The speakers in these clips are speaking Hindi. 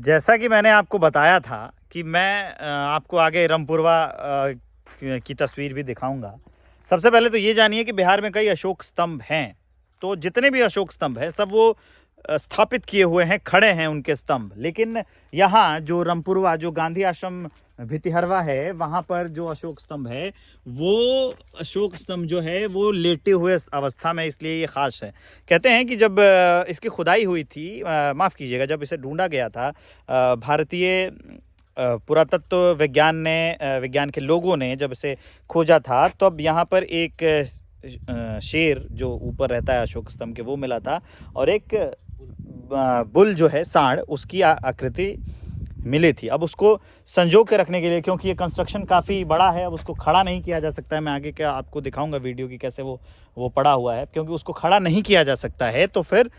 जैसा कि मैंने आपको बताया था कि मैं आपको आगे रमपुरवा की तस्वीर भी दिखाऊंगा। सबसे पहले तो ये जानिए कि बिहार में कई अशोक स्तंभ हैं। तो जितने भी अशोक स्तंभ हैं सब वो स्थापित किए हुए हैं, खड़े हैं उनके स्तंभ। लेकिन यहाँ जो रमपुरवा, जो गांधी आश्रम भितिहरवा है, वहाँ पर जो अशोक स्तंभ है, वो अशोक स्तंभ जो है वो लेटे हुए अवस्था में, इसलिए ये खास है। कहते हैं कि जब इसकी खुदाई हुई थी, माफ़ कीजिएगा, जब इसे ढूंढा गया था, भारतीय पुरातत्व विज्ञान के लोगों ने जब इसे खोजा था, तब यहाँ पर एक शेर जो ऊपर रहता है अशोक स्तंभ के, वो मिला था, और एक बुल जो है, सांड, उसकी आकृति मिली थी। अब उसको संजो के रखने के लिए, क्योंकि ये कंस्ट्रक्शन काफ़ी बड़ा है, अब उसको खड़ा नहीं किया जा सकता है। मैं आगे क्या आपको दिखाऊंगा वीडियो की कैसे वो पड़ा हुआ है, क्योंकि उसको खड़ा नहीं किया जा सकता है। तो फिर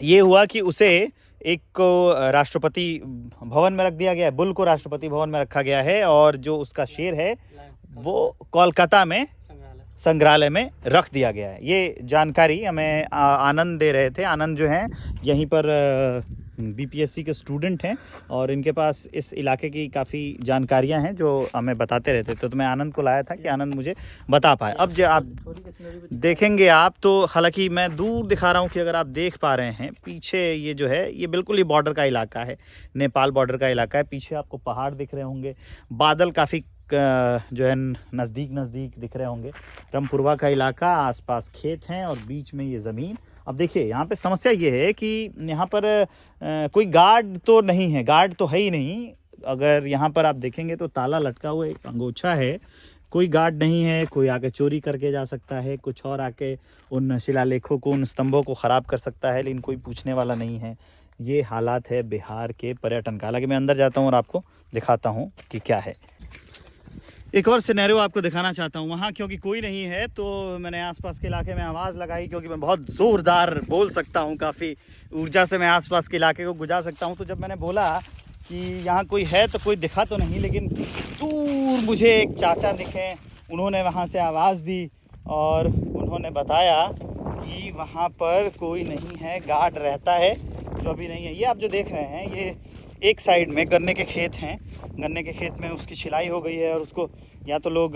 ये हुआ कि उसे एक को राष्ट्रपति भवन में रख दिया गया है, बुल को राष्ट्रपति भवन में रखा गया है, और जो उसका शेर है वो कोलकाता में संग्रहालय में रख दिया गया है। ये जानकारी हमें आनंद दे रहे थे। आनंद जो हैं यहीं पर बीपीएससी के स्टूडेंट हैं, और इनके पास इस इलाके की काफ़ी जानकारियां हैं जो हमें बताते रहते थे। तो मैं आनंद को लाया था कि आनंद मुझे बता पाए। अब जो आप देखेंगे आप, तो हालांकि मैं दूर दिखा रहा हूं कि अगर आप देख पा रहे हैं पीछे, ये जो है ये बिल्कुल ही बॉर्डर का इलाका है, नेपाल बॉर्डर का इलाका है। पीछे आपको पहाड़ दिख रहे होंगे, बादल काफ़ी जो है नज़दीक दिख रहे होंगे। रमपुरवा का इलाका, आसपास खेत हैं और बीच में ये ज़मीन। अब देखिए यहाँ पे समस्या ये है कि यहाँ पर कोई गार्ड तो नहीं है, गार्ड तो है ही नहीं। अगर यहाँ पर आप देखेंगे तो ताला लटका हुआ एक अंगोछा है, कोई गार्ड नहीं है। कोई आके चोरी करके जा सकता है, कुछ और आके उन शिलालेखों को, उन स्तंभों को ख़राब कर सकता है, लेकिन कोई पूछने वाला नहीं है। ये हालात है बिहार के पर्यटन का। हालांकि मैं अंदर जाता हूँ और आपको दिखाता हूँ कि क्या है। एक और सिनेरियो आपको दिखाना चाहता हूँ वहाँ, क्योंकि कोई नहीं है तो मैंने आसपास के इलाके में आवाज़ लगाई, क्योंकि मैं बहुत ज़ोरदार बोल सकता हूँ, काफ़ी ऊर्जा से मैं आसपास के इलाके को गुजार सकता हूँ। तो जब मैंने बोला कि यहाँ कोई है, तो कोई दिखा तो नहीं, लेकिन दूर मुझे एक चाचा दिखे। उन्होंने वहाँ से आवाज़ दी और उन्होंने बताया कि वहाँ पर कोई नहीं है, गार्ड रहता है, तो अभी नहीं है। ये आप जो देख रहे हैं, ये एक साइड में गन्ने के खेत हैं। गन्ने के खेत में उसकी छिलाई हो गई है, और उसको या तो लोग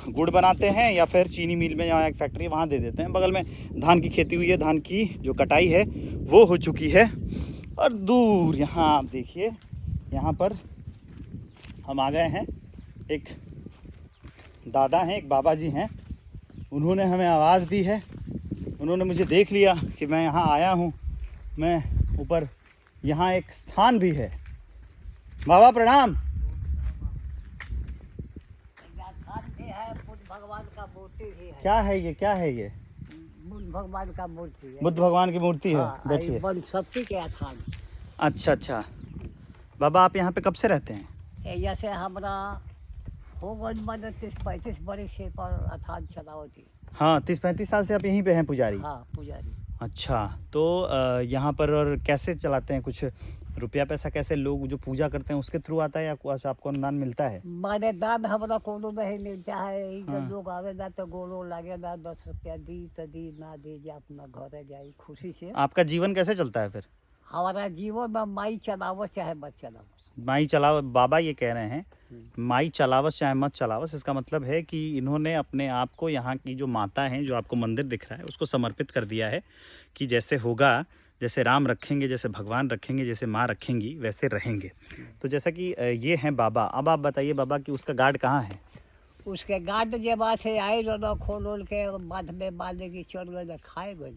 गुड़ बनाते हैं या फिर चीनी मिल में, या एक फैक्ट्री वहाँ दे देते हैं। बगल में धान की खेती हुई है, धान की जो कटाई है वो हो चुकी है। और दूर यहाँ आप देखिए, यहाँ पर हम आ गए हैं। एक दादा हैं, एक बाबा जी हैं, उन्होंने हमें आवाज़ दी है। उन्होंने मुझे देख लिया कि मैं यहाँ आया हूँ। मैं ऊपर, यहाँ एक स्थान भी है। बाबा प्रणाम। भगवान का मूर्ति भी है। क्या है ये, क्या है ये? बुद्ध भगवान का मूर्ति है। बुद्ध भगवान की मूर्ति है। हाँ, देखिए, बनस्पति के स्थान। अच्छा। बाबा आप यहाँ पे कब से रहते हैं? जैसे हमारा हो गई 30-35 बरस से पर अथान चला होती। हाँ, 30-35 साल से आप यहीं पे हैं पुजारी? हाँ, पुजारी। अच्छा, तो यहाँ पर और कैसे चलाते हैं? कुछ रुपया पैसा कैसे लोग जो पूजा करते हैं उसके थ्रू आता है, या आपको अनुदान मिलता है? माने दान हमारा कोनो नहीं मिलता है। हाँ। लोग आवेला तो गोलो लागेला, 10 रुपया दी तो दी, ना दी जा अपना घर जाए खुशी से। आपका जीवन कैसे चलता है फिर? हमारा जीवन में माई चलावो चाहे मत चलावो। माई चलाओ, बाबा ये कह रहे हैं माई चलावस चाहे मत चलावस। इसका मतलब है कि इन्होंने अपने आप को, यहाँ की जो माता हैं, जो आपको मंदिर दिख रहा है, उसको समर्पित कर दिया है कि जैसे होगा, जैसे राम रखेंगे, जैसे भगवान रखेंगे, जैसे माँ रखेंगी, वैसे रहेंगे। तो जैसा कि ये हैं बाबा। अब आप बताइए बाबा कि उसका गार्ड कहाँ है? उसके गार्ड जे बात है आई रो खोल के बांध में बांधे की चढ़ गए खाए गए।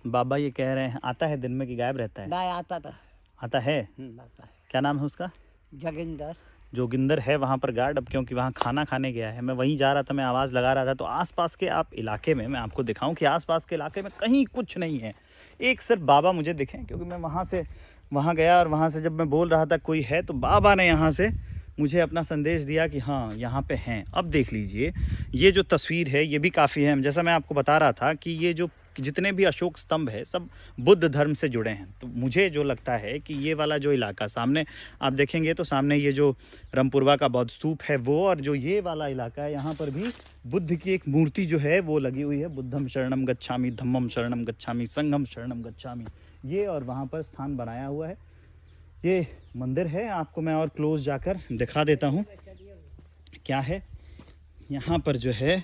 बाबा ये कह रहे हैं आता है दिन में कि गायब रहता है? ना आता था। आता है। आता है। क्या नाम है उसका? जोगिंदर है वहाँ पर गार्ड। अब क्योंकि वहाँ खाना खाने गया है, मैं वहीं जा रहा था, मैं आवाज़ लगा रहा था। तो आसपास के आप इलाके में, मैं आपको दिखाऊं कि आसपास के इलाके में कहीं कुछ नहीं है। एक सिर्फ बाबा मुझे दिखे, क्योंकि मैं वहाँ से वहाँ गया, और वहाँ से जब मैं बोल रहा था कोई है, तो बाबा ने यहाँ से मुझे अपना संदेश दिया कि हाँ यहाँ पे हैं। अब देख लीजिए, ये जो तस्वीर है ये भी काफ़ी है। जैसा मैं आपको बता रहा था कि ये जो जितने भी अशोक स्तंभ है सब बुद्ध धर्म से जुड़े हैं। तो मुझे जो लगता है कि ये वाला जो इलाका सामने आप देखेंगे, तो सामने ये जो रमपुरवा का बौद्ध स्तूप है वो, और जो ये वाला इलाका है, यहाँ पर भी बुद्ध की एक मूर्ति जो है वो लगी हुई है। बुद्धम शरणम गच्छामि, धम्मम शरणम गच्छामि, संघम शरणम गच्छामि, ये। और वहाँ पर स्थान बनाया हुआ है ये मंदिर है, आपको मैं और क्लोज जाकर दिखा देता हूँ क्या है। यहाँ पर जो है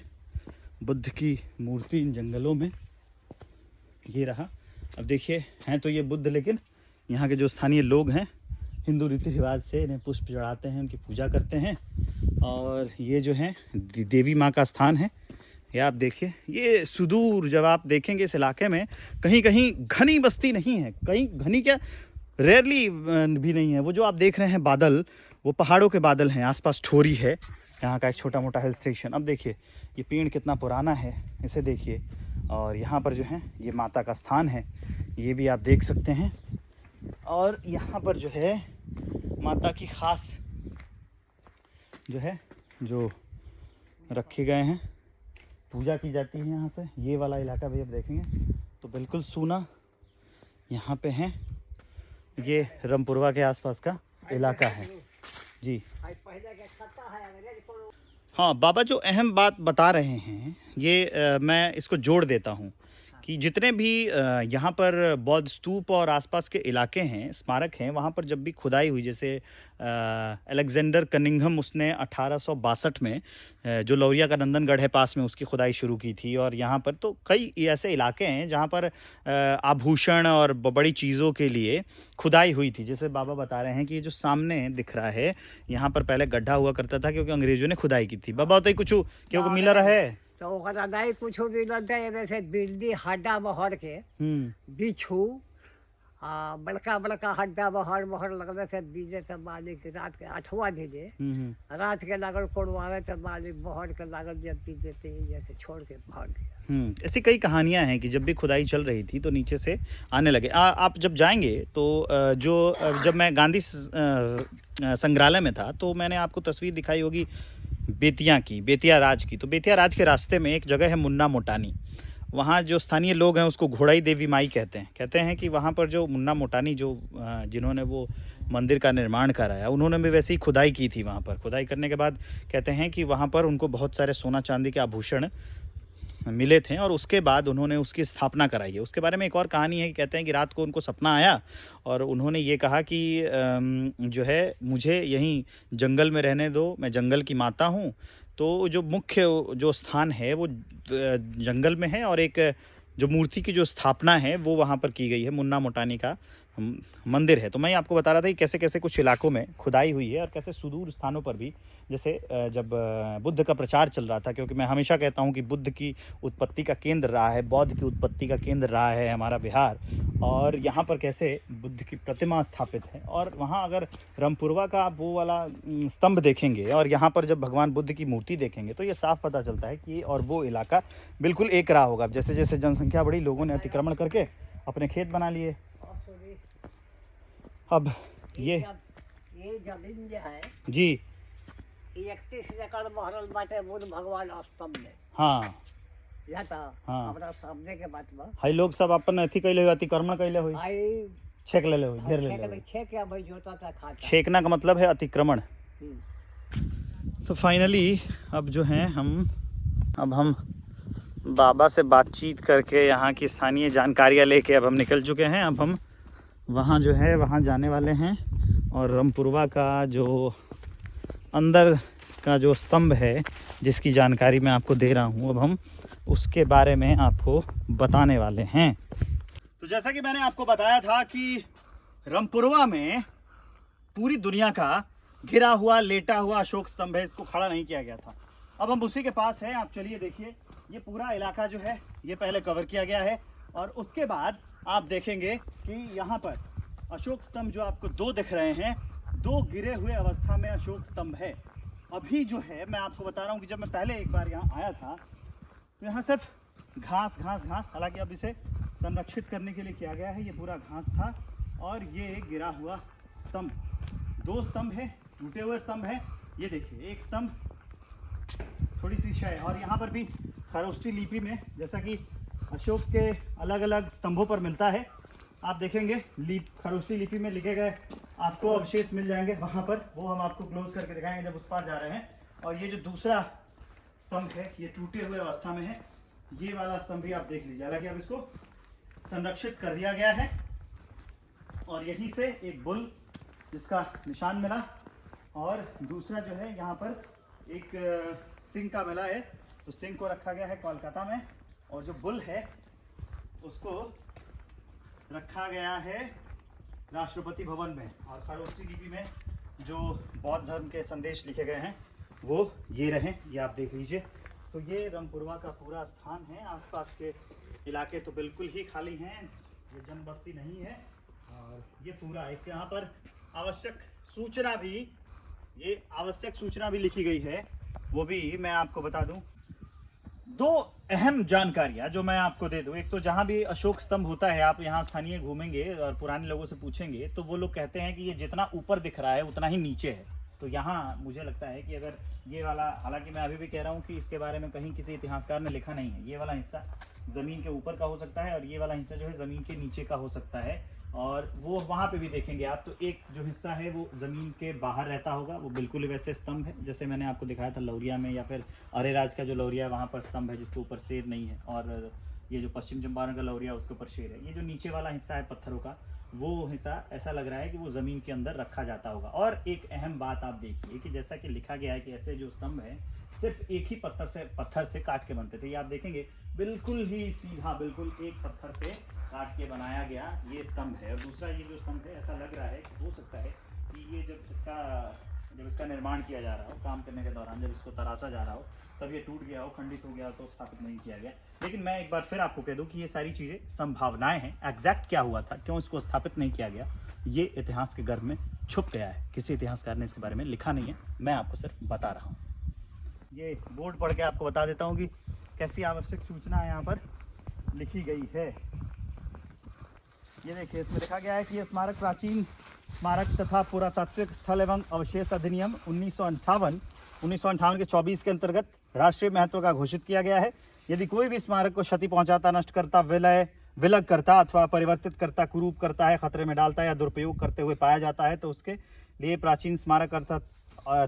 बुद्ध की मूर्ति इन जंगलों में, ये रहा। अब देखिए हैं तो ये बुद्ध, लेकिन यहाँ के जो स्थानीय लोग हैं हिंदू रीति रिवाज से इन्हें पुष्प चढ़ाते हैं, उनकी पूजा करते हैं। और ये जो है देवी माँ का स्थान है। ये आप देखिए, ये सुदूर जब आप देखेंगे इस इलाके में कहीं कहीं घनी बस्ती नहीं है, कहीं घनी क्या, रेयरली भी नहीं है। वो जो आप देख रहे हैं बादल, वो पहाड़ों के बादल हैं, आसपास ठोरी है, यहाँ का एक छोटा मोटा हिल स्टेशन। अब देखिए ये पेड़ कितना पुराना है, इसे देखिए। और यहाँ पर जो है ये माता का स्थान है, ये भी आप देख सकते हैं। और यहाँ पर जो है माता की खास जो है जो रखे गए हैं, पूजा की जाती है यहाँ पे। ये वाला इलाका भी आप देखेंगे तो बिल्कुल सूना यहाँ पे है। ये रामपुरवा के आसपास का इलाका है जी। हाँ, बाबा जो अहम बात बता रहे हैं ये मैं इसको जोड़ देता हूँ कि जितने भी यहाँ पर बौद्ध स्तूप और आसपास के इलाके हैं, स्मारक हैं, वहाँ पर जब भी खुदाई हुई, जैसे अलेक्जेंडर कनिंघम उसने 1862 में जो लौरिया का नंदनगढ़ है पास में, उसकी खुदाई शुरू की थी। और यहाँ पर तो कई ऐसे इलाके हैं जहाँ पर आभूषण और बड़ी चीज़ों के लिए खुदाई हुई थी। जैसे बाबा बता रहे हैं कि ये जो सामने दिख रहा है, यहाँ पर पहले गड्ढा हुआ करता था क्योंकि अंग्रेजों ने खुदाई की थी। बाबा तो कुछ क्योंकि मिला रहे तो ओकरा नहीं कुछ भी लगता है, वैसे बिल्डी हड्डा बहर के बिच्छू बड़का बड़का हड्डा बहर बहर लगने से बीजे से मालिक रात के 8वां दिने रात के लागल कोड़वावे तो मालिक बहर के लागल जब बीजे थे जैसे छोड़ के भाग गया। ऐसी कई कहानियां हैं कि जब भी खुदाई चल रही थी तो नीचे से आने लगे। आप जब जाएंगे तो जब मैं गांधी संग्रहालय में था तो मैंने आपको तस्वीर दिखाई होगी बेतिया की, बेतिया राज की। तो बेतिया राज के रास्ते में एक जगह है मुन्ना मोटानी। वहाँ जो स्थानीय लोग हैं उसको घोड़ाई देवी माई कहते हैं कि वहाँ पर जो मुन्ना मोटानी जो जिन्होंने वो मंदिर का निर्माण कराया, उन्होंने भी वैसे ही खुदाई की थी। वहाँ पर खुदाई करने के बाद कहते हैं कि वहाँ पर उनको बहुत सारे सोना चांदी के आभूषण मिले थे और उसके बाद उन्होंने उसकी स्थापना कराई है। उसके बारे में एक और कहानी है कि कहते हैं कि रात को उनको सपना आया और उन्होंने ये कहा कि जो है मुझे यहीं जंगल में रहने दो, मैं जंगल की माता हूँ। तो जो मुख्य जो स्थान है वो जंगल में है और एक जो मूर्ति की जो स्थापना है वो वहाँ पर की गई है, मुन्ना मोटानी का मंदिर है। तो मैं आपको बता रहा था कि कैसे कैसे कुछ इलाकों में खुदाई हुई है और कैसे सुदूर स्थानों पर भी, जैसे जब बुद्ध का प्रचार चल रहा था, क्योंकि मैं हमेशा कहता हूँ कि बुद्ध की उत्पत्ति का केंद्र रहा है, बौद्ध की उत्पत्ति का केंद्र रहा है हमारा बिहार। और यहाँ पर कैसे बुद्ध की प्रतिमा स्थापित है। और वहाँ अगर रामपुरवा का आप वो वाला स्तंभ देखेंगे और यहाँ पर जब भगवान बुद्ध की मूर्ति देखेंगे तो ये साफ पता चलता है कि ये और वो इलाका बिल्कुल एक रहा होगा। जैसे जैसे जनसंख्या बढ़ी, लोगों ने अतिक्रमण करके अपने खेत बना लिए। अब ये जमीन जो है जी 31 एकड़ महरल बाटे बुद्ध भगवान स्तंभ में। हाँ या था हाँ, हमरा सामने के बात में हाई लोग सब अपन अथी कैले, अतिक्रमण कैले हुई, आई छेक ले हुई, घेर ले हुई। छेक या भाई जोता था खाता। छेकना का मतलब है अतिक्रमण। तो फाइनली अब जो है अब हम बाबा से बातचीत करके यहाँ की स्थानीय जानकारियाँ लेके अब हम निकल चुके हैं। अब हम वहाँ जो है वहाँ जाने वाले हैं और रामपुरवा का जो अंदर का जो स्तंभ है जिसकी जानकारी मैं आपको दे रहा हूँ, अब हम उसके बारे में आपको बताने वाले हैं। तो जैसा कि मैंने आपको बताया था कि रामपुरवा में पूरी दुनिया का घिरा हुआ लेटा हुआ अशोक स्तंभ है, इसको खड़ा नहीं किया गया था। अब हम उसी के पास हैं। आप चलिए देखिए, ये पूरा इलाका जो है ये पहले कवर किया गया है और उसके बाद आप देखेंगे कि यहाँ पर अशोक स्तंभ जो आपको 2 दिख रहे हैं, 2 गिरे हुए अवस्था में अशोक स्तंभ है। अभी जो है मैं आपको बता रहा हूँ कि जब मैं पहले एक बार यहाँ आया था तो यहाँ सिर्फ घास घास घास, हालांकि अब इसे संरक्षित करने के लिए किया गया है। ये पूरा घास था और ये गिरा हुआ स्तंभ, 2 स्तंभ है, टूटे हुए स्तंभ है। ये देखिए एक स्तंभ थोड़ी सी क्षय, और यहाँ पर भी खरोष्टी लिपि में, जैसा कि अशोक के अलग अलग स्तंभों पर मिलता है, आप देखेंगे खरोष्टी लिपि में लिखे गए आपको अवशेष मिल जाएंगे वहाँ पर। वो हम आपको क्लोज करके दिखाएंगे जब उस पार जा रहे हैं। और ये जो दूसरा स्तंभ है ये टूटे हुए अवस्था में है। ये वाला स्तंभ भी आप देख लीजिए, हालांकि अब इसको संरक्षित कर दिया गया है। और यहीं से एक बुल जिसका निशान मिला, और दूसरा जो है यहाँ पर एक सिंह का मिला है, तो सिंह को रखा गया है कोलकाता में, और जो बुल है उसको रखा गया है राष्ट्रपति भवन में। और खरोष्ठी लिपि में जो बौद्ध धर्म के संदेश लिखे गए हैं वो ये रहे, ये आप देख लीजिए। तो ये रंगपुरवा का पूरा स्थान है। आसपास के इलाके तो बिल्कुल ही खाली हैं, ये जनबस्ती नहीं है, और ये पूरा एक यहाँ पर आवश्यक सूचना भी लिखी गई है, वो भी मैं आपको बता दूं। दो अहम जानकारियां जो मैं आपको दे दूं। एक तो जहां भी अशोक स्तंभ होता है, आप यहाँ स्थानीय घूमेंगे और पुराने लोगों से पूछेंगे तो वो लोग कहते हैं कि ये जितना ऊपर दिख रहा है उतना ही नीचे है। तो यहाँ मुझे लगता है कि अगर ये वाला, हालांकि मैं अभी भी कह रहा हूँ कि इसके बारे में कहीं किसी इतिहासकार ने लिखा नहीं है, ये वाला हिस्सा ज़मीन के ऊपर का हो सकता है और ये वाला हिस्सा जो है ज़मीन के नीचे का हो सकता है। और वो वहाँ पे भी देखेंगे आप, तो एक जो हिस्सा है वो ज़मीन के बाहर रहता होगा, वो बिल्कुल वैसे स्तंभ है जैसे मैंने आपको दिखाया था लौरिया में, या फिर अरेराज का जो लौरिया है वहाँ पर स्तंभ है जिसके ऊपर शेर नहीं है, और ये जो पश्चिम चंपारण का लौरिया उसके ऊपर शेर है। ये जो नीचे वाला हिस्सा है पत्थरों का, वो हिस्सा ऐसा लग रहा है कि वो ज़मीन के अंदर रखा जाता होगा। और एक अहम बात आप देखिए कि जैसा कि लिखा गया है कि ऐसे जो स्तंभ है सिर्फ एक ही पत्थर से काट के बनते थे। ये आप देखेंगे बिल्कुल ही सीधा, बिल्कुल एक पत्थर से काट के बनाया गया ये स्तंभ है। और दूसरा ये जो स्तंभ है, ऐसा लग रहा है कि हो सकता है कि ये जब इसका निर्माण किया जा रहा हो, काम करने के दौरान जब इसको तराशा जा रहा हो, तब ये टूट गया हो, खंडित हो गया हो, तो स्थापित नहीं किया गया। लेकिन मैं एक बार फिर आपको कह दूं कि ये सारी चीज़ें संभावनाएं हैं। एग्जैक्ट क्या हुआ था, क्यों इसको स्थापित नहीं किया गया, ये इतिहास के गर्भ में छुप गया है। किसी इतिहासकार ने इसके बारे में लिखा नहीं है, मैं आपको सिर्फ बता रहा हूँ। ये बोर्ड पढ़ के आपको बता देता हूँ कि कैसी आवश्यक सूचना यहाँ पर लिखी गई है। ये देखिए, इसमें लिखा गया है कि ये स्मारक प्राचीन स्मारक तथा पुरातात्विक स्थल एवं अवशेष अधिनियम 1958 के 24 के अंतर्गत राष्ट्रीय महत्व का घोषित किया गया है। यदि कोई भी स्मारक को क्षति पहुंचाता, नष्ट करता, विलग करता अथवा परिवर्तित करता, कुरूप करता है, खतरे में डालता या दुरुपयोग करते हुए पाया जाता है तो उसके लिए प्राचीन स्मारक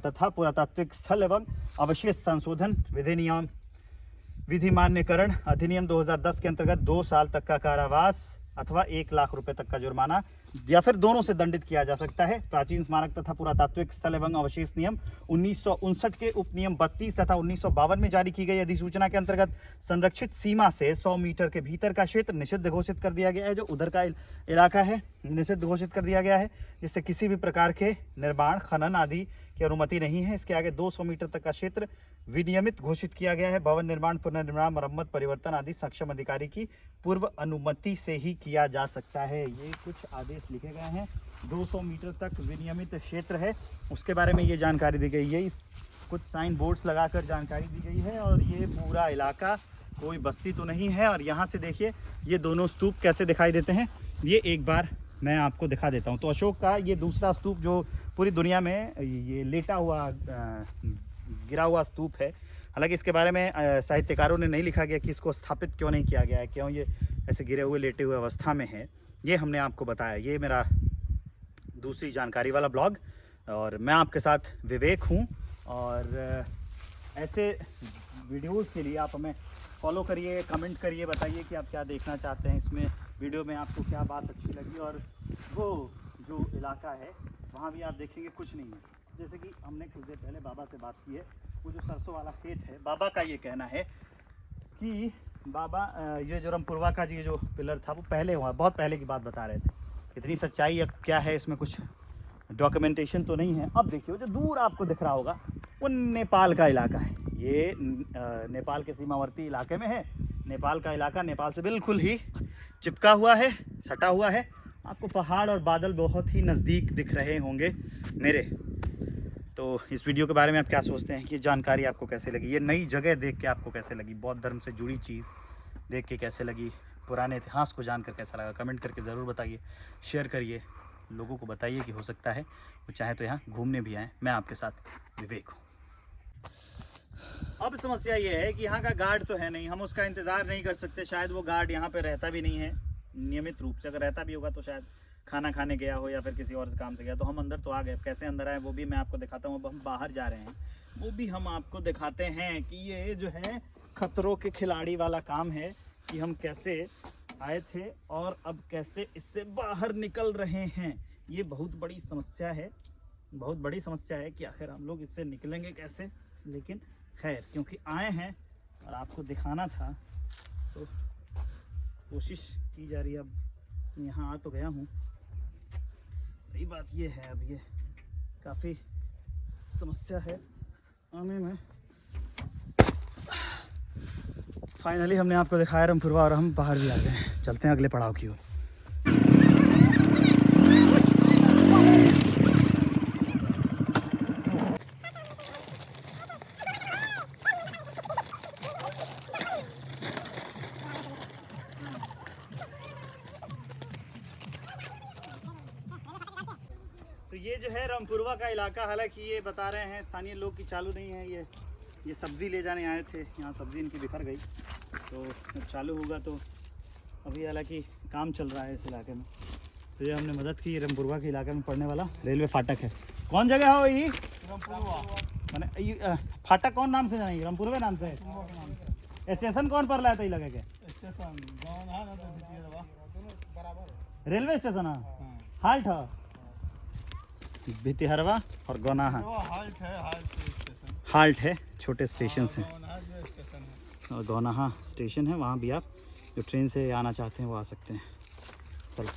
तथा पुरातात्विक स्थल एवं अवशेष संशोधन विधिमान्यकरण अधिनियम 2010 के अंतर्गत 2 साल तक का कारावास अथवा 1 लाख रुपए तक का जुर्माना या फिर दोनों से दंडित किया जा सकता है। प्राचीन स्मारक तथा पुरातात्विक स्थल एवं अवशेष नियम 1959 के उपनियम 32 तथा 1952 में जारी की गई अधिसूचना के अंतर्गत संरक्षित सीमा से 100 मीटर के भीतर का क्षेत्र निषिद्ध घोषित कर दिया गया है। जो उधर का इलाका है निषिद्ध घोषित कर दिया गया है, जिससे किसी भी प्रकार के निर्माण, खनन आदि की अनुमति नहीं है। इसके आगे 200 मीटर तक का क्षेत्र विनियमित घोषित किया गया है। भवन निर्माण, पुनर्निर्माण, मरम्मत, परिवर्तन आदि सक्षम अधिकारी की पूर्व अनुमति से ही किया जा सकता है। ये कुछ आदेश लिखे गए हैं। 200 मीटर तक विनियमित क्षेत्र है, उसके बारे में ये जानकारी दी गई है। कुछ साइन बोर्ड्स लगाकर जानकारी दी गई है। और ये पूरा इलाका कोई बस्ती तो नहीं है। और यहाँ से देखिए ये दोनों स्तूप कैसे दिखाई देते हैं, ये एक बार मैं आपको दिखा देता हूँ। तो अशोक का ये दूसरा स्तूप जो पूरी दुनिया में ये लेटा हुआ गिरा हुआ स्तूप है। हालांकि इसके बारे में साहित्यकारों ने नहीं लिखा गया कि इसको स्थापित क्यों नहीं किया गया है, क्यों ये ऐसे गिरे हुए लेटे हुए अवस्था में है, ये हमने आपको बताया। ये मेरा दूसरी जानकारी वाला ब्लॉग, और मैं आपके साथ विवेक हूँ। और ऐसे वीडियोस के लिए आप हमें फॉलो करिए, कमेंट करिए, बताइए कि आप क्या देखना चाहते हैं इसमें वीडियो में, आपको क्या बात अच्छी लगी। और वो जो इलाका है वहाँ भी आप देखेंगे कुछ नहीं है। जैसे कि हमने कुछ देर पहले बाबा से बात की है, वो जो सरसों वाला खेत है, बाबा का ये कहना है कि बाबा ये जो रंगपुरवा का ये जो पिलर था वो पहले हुआ, बहुत पहले की बात बता रहे थे। इतनी सच्चाई अब क्या है इसमें, कुछ डॉक्यूमेंटेशन तो नहीं है। अब देखिए जो दूर आपको दिख रहा होगा वो नेपाल का इलाका है। ये नेपाल के सीमावर्ती इलाके में है। नेपाल का इलाका नेपाल से बिल्कुल ही चिपका हुआ है, सटा हुआ है। आपको पहाड़ और बादल बहुत ही नज़दीक दिख रहे होंगे मेरे। तो इस वीडियो के बारे में आप क्या सोचते हैं कि जानकारी आपको कैसे लगी, ये नई जगह देख के आपको कैसे लगी, बौद्ध धर्म से जुड़ी चीज़ देख के कैसे लगी, पुराने इतिहास को जानकर कैसा लगा, कमेंट करके ज़रूर बताइए, शेयर करिए, लोगों को बताइए कि हो सकता है वो चाहे तो यहाँ घूमने भी आएँ। मैं आपके साथ विवेक हूँ। अब समस्या ये है कि यहाँ का गार्ड तो है नहीं, हम उसका इंतज़ार नहीं कर सकते। शायद वो गार्ड यहाँ पे रहता भी नहीं है नियमित रूप से। अगर रहता भी होगा तो शायद खाना खाने गया हो या फिर किसी और काम से गया। तो हम अंदर तो आ गए, कैसे अंदर आए वो भी मैं आपको दिखाता हूँ। अब हम बाहर जा रहे हैं, वो भी हम आपको दिखाते हैं कि ये जो है खतरों के खिलाड़ी वाला काम है कि हम कैसे आए थे और अब कैसे इससे बाहर निकल रहे हैं। ये बहुत बड़ी समस्या है, बहुत बड़ी समस्या है कि आखिर हम लोग इससे निकलेंगे कैसे। लेकिन खैर, क्योंकि आए हैं और आपको दिखाना था तो कोशिश की जा रही है। अब यहाँ आ तो गया हूँ, यही बात ये है, अब ये काफ़ी समस्या है आने में। फाइनली हमने आपको दिखाया रामपुरवा और हम बाहर भी आ गए हैं। चलते हैं अगले पड़ाव की ओर। तो ये जो है रामपुरवा का इलाका, हालांकि ये बता रहे हैं स्थानीय लोग कि चालू नहीं है। ये सब्ज़ी ले जाने आए थे, यहाँ सब्ज़ी इनकी बिखर गई, तो जब चालू होगा तो अभी हालांकि काम चल रहा है इस इलाके में। तो ये हमने मदद की। रामपुरवा के इलाके में पड़ने वाला रेलवे फाटक है। कौन जगह हो ये? रामपुरवा। मैंने फाटक कौन नाम से जानेंगे? रामपुरवा नाम से। स्टेशन कौन पर लाया था लगे के? स्टेशन रेलवे स्टेशन है, हाल्ट है भितिहरवा और गौनाहा। हाल्ट है, छोटे स्टेशन हैं। और गौनाहा स्टेशन है, वहाँ भी आप जो ट्रेन से आना चाहते हैं वो आ सकते हैं। चलो।